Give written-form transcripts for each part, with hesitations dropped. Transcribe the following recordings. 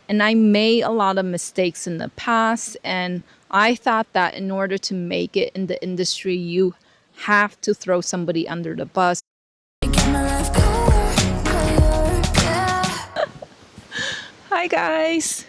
And I made a lot of mistakes in the past, and I thought that in order to make it in the industry, you have to throw somebody under the bus. Hi guys!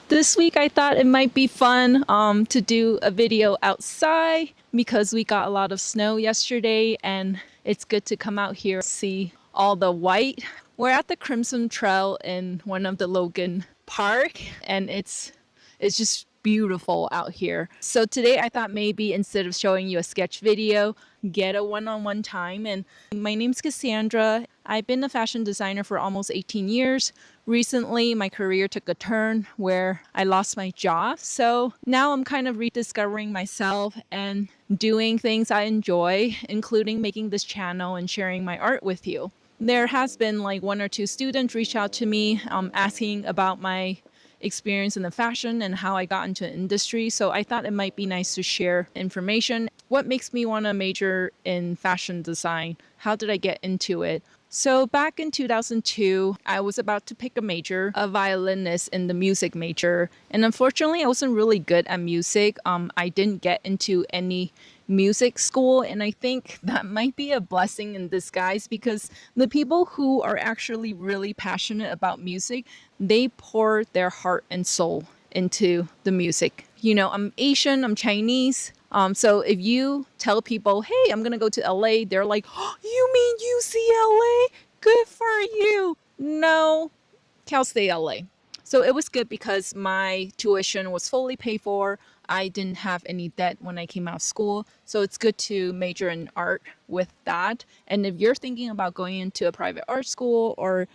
This week I thought it might be fun to do a video outside because we got a lot of snow yesterday and it's good to come out here see all the white. We're at the Crimson Trail in one of the Logan Park and it's just beautiful out here. So today I thought maybe instead of showing you a sketch video, get a one-on-one time. And my name's Cassandra. I've been a fashion designer for almost 18 years. Recently, my career took a turn where I lost my job. So now I'm kind of rediscovering myself and doing things I enjoy, including making this channel and sharing my art with you. There has been like one or two students reach out to me asking about my experience in the fashion and how I got into the industry. So I thought it might be nice to share information. What makes me want to major in fashion design? How did I get into it? So back in 2002, I was about to pick a major, a violinist in the music major. And unfortunately, I wasn't really good at music. I didn't get into any music school. And I think that might be a blessing in disguise because the people who are actually really passionate about music, they pour their heart and soul into the music. You know, I'm Asian, I'm Chinese. So if you tell people, hey, I'm going to go to LA, they're like, oh, you mean UCLA? Good for you. No, Cal State LA. So it was good because my tuition was fully paid for. I didn't have any debt when I came out of school. So it's good to major in art with that. And if you're thinking about going into a private art school or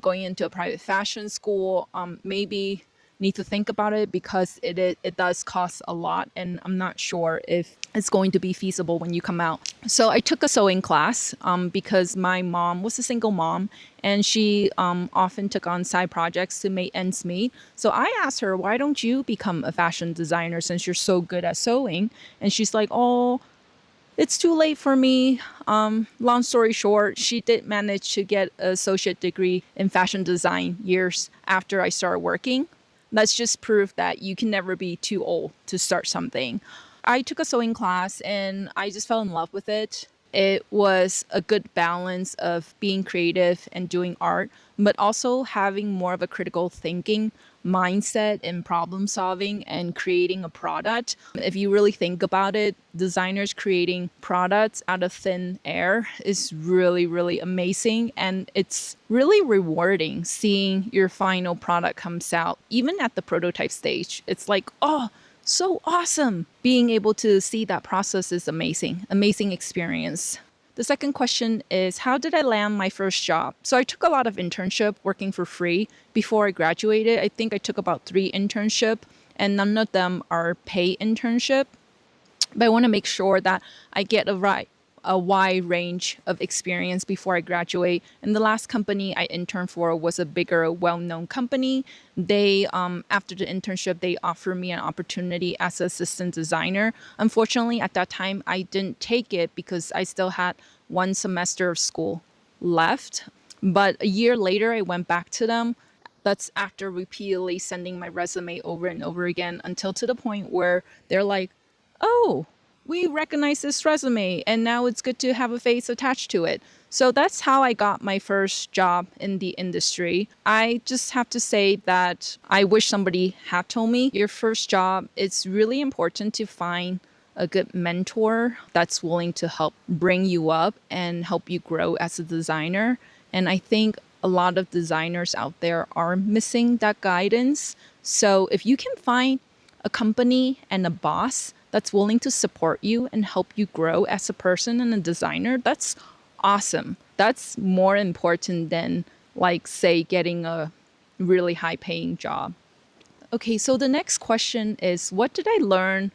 going into a private fashion school, maybe need to think about it because it does cost a lot and I'm not sure if it's going to be feasible when you come out. So I took a sewing class because my mom was a single mom and she often took on side projects to make ends meet. So I asked her, why don't you become a fashion designer since you're so good at sewing? And she's like, oh, it's too late for me. Long story short, she did manage to get an associate degree in fashion design years after I started working. That's just proof that you can never be too old to start something. I took a sewing class and I just fell in love with it. It was a good balance of being creative and doing art, but also having more of a critical thinking mindset and problem solving and creating a product. If you really think about it, designers creating products out of thin air is really, really amazing. And it's really rewarding seeing your final product comes out, even at the prototype stage. It's like, oh, so awesome. Being able to see that process is amazing experience. The second question is, how did I land my first job? So I took a lot of internship working for free before I graduated. I think I took about 3 internship and none of them are paid internship. But I want to make sure that I get a wide range of experience before I graduate. And the last company I interned for was a bigger, well-known company. They, after the internship, they offered me an opportunity as an assistant designer. Unfortunately, at that time, I didn't take it because I still had 1 semester of school left. But a year later, I went back to them. That's after repeatedly sending my resume over and over again until to the point where they're like, oh, we recognize this resume and now it's good to have a face attached to it. So that's how I got my first job in the industry. I just have to say that I wish somebody had told me your first job, it's really important to find a good mentor that's willing to help bring you up and help you grow as a designer. And I think a lot of designers out there are missing that guidance. So if you can find a company and a boss that's willing to support you and help you grow as a person and a designer, that's awesome. That's more important than, like, say, getting a really high paying job. Okay, so the next question is, what did I learn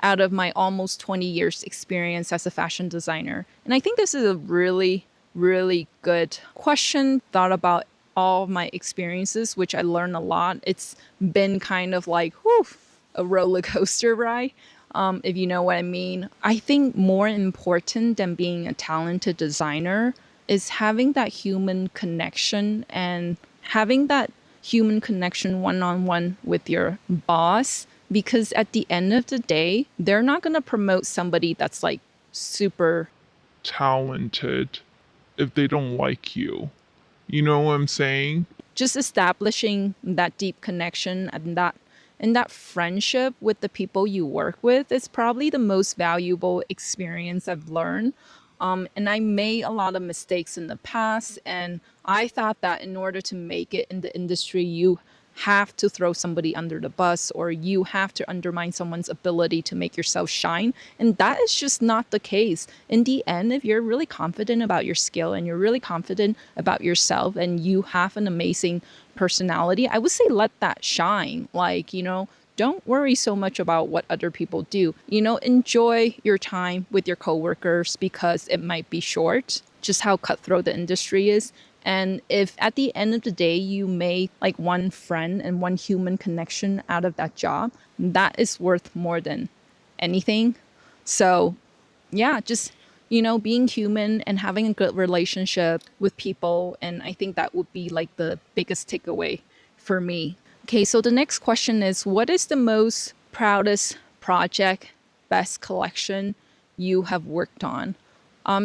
out of my almost 20 years experience as a fashion designer? And I think this is a really, really good question. Thought about all of my experiences, which I learned a lot. It's been kind of like, whew, a roller coaster ride. If you know what I mean. I think more important than being a talented designer is having that human connection and having that human connection one-on-one with your boss, because at the end of the day, they're not going to promote somebody that's like super talented if they don't like you. You know what I'm saying? just establishing that deep connection and that friendship with the people you work with is probably the most valuable experience I've learned. And I made a lot of mistakes in the past, and I thought that in order to make it in the industry, you have to throw somebody under the bus or you have to undermine someone's ability to make yourself shine. And that is just not the case. In the end, if you're really confident about your skill and you're really confident about yourself and you have an amazing personality, I would say let that shine. Like, don't worry so much about what other people do. Enjoy your time with your coworkers because it might be short, just how cutthroat the industry is. And if at the end of the day you make like one friend and one human connection out of that job, that is worth more than anything. So, yeah, just, being human and having a good relationship with people. And I think that would be like the biggest takeaway for me. Okay, so the next question is, what is the most proudest project, best collection you have worked on?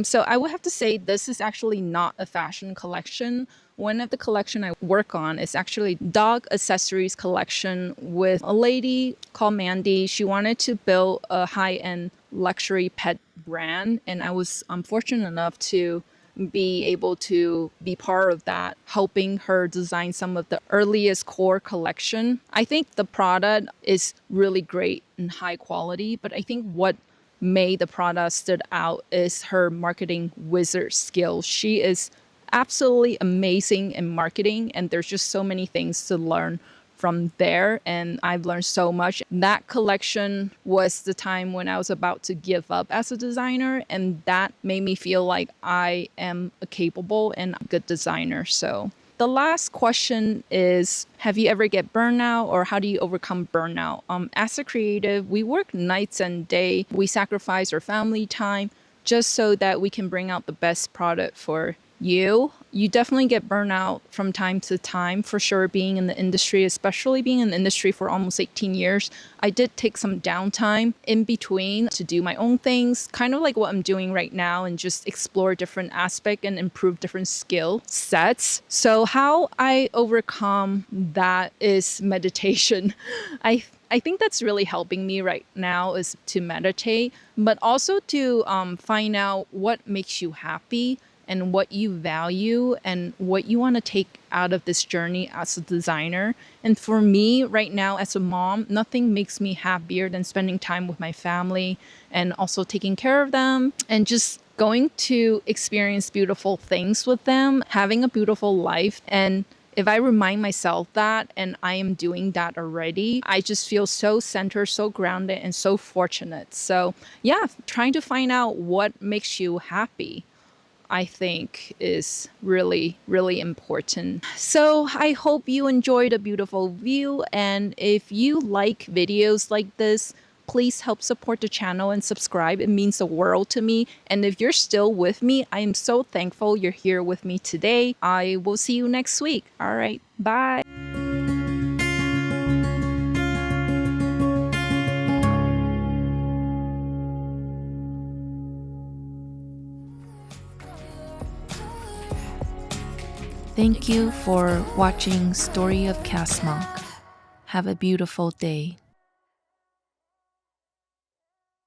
So I would have to say this is actually not a fashion collection. One of the collection I work on is actually dog accessories collection with a lady called Mandy. She wanted to build a high-end luxury pet brand, and I was fortunate enough to be able to be part of that, helping her design some of the earliest core collection. I think the product is really great and high quality, but I think what made the product stood out is her marketing wizard skills. She is absolutely amazing in marketing, and there's just so many things to learn from there, and I've learned so much. That collection was the time when I was about to give up as a designer, and that made me feel like I am a capable and good designer. So the last question is, have you ever get burnout, or how do you overcome burnout? As a creative, we work nights and day. We sacrifice our family time just so that we can bring out the best product for you. You definitely get burnout from time to time, for sure, being in the industry, especially being in the industry for almost 18 years. I did take some downtime in between to do my own things, kind of like what I'm doing right now, and just explore different aspects and improve different skill sets. So how I overcome that is meditation. I think that's really helping me right now is to meditate, but also to find out what makes you happy and what you value and what you want to take out of this journey as a designer. And for me right now as a mom, nothing makes me happier than spending time with my family and also taking care of them and just going to experience beautiful things with them, having a beautiful life. And if I remind myself that and I am doing that already, I just feel so centered, so grounded, and so fortunate. So yeah, trying to find out what makes you happy, I think, is really, really important. So I hope you enjoyed a beautiful view. And if you like videos like this, please help support the channel and subscribe. It means the world to me. And if you're still with me, I am so thankful you're here with me today. I will see you next week. All right, bye. Thank you for watching Story of Cass Monk. Have a beautiful day.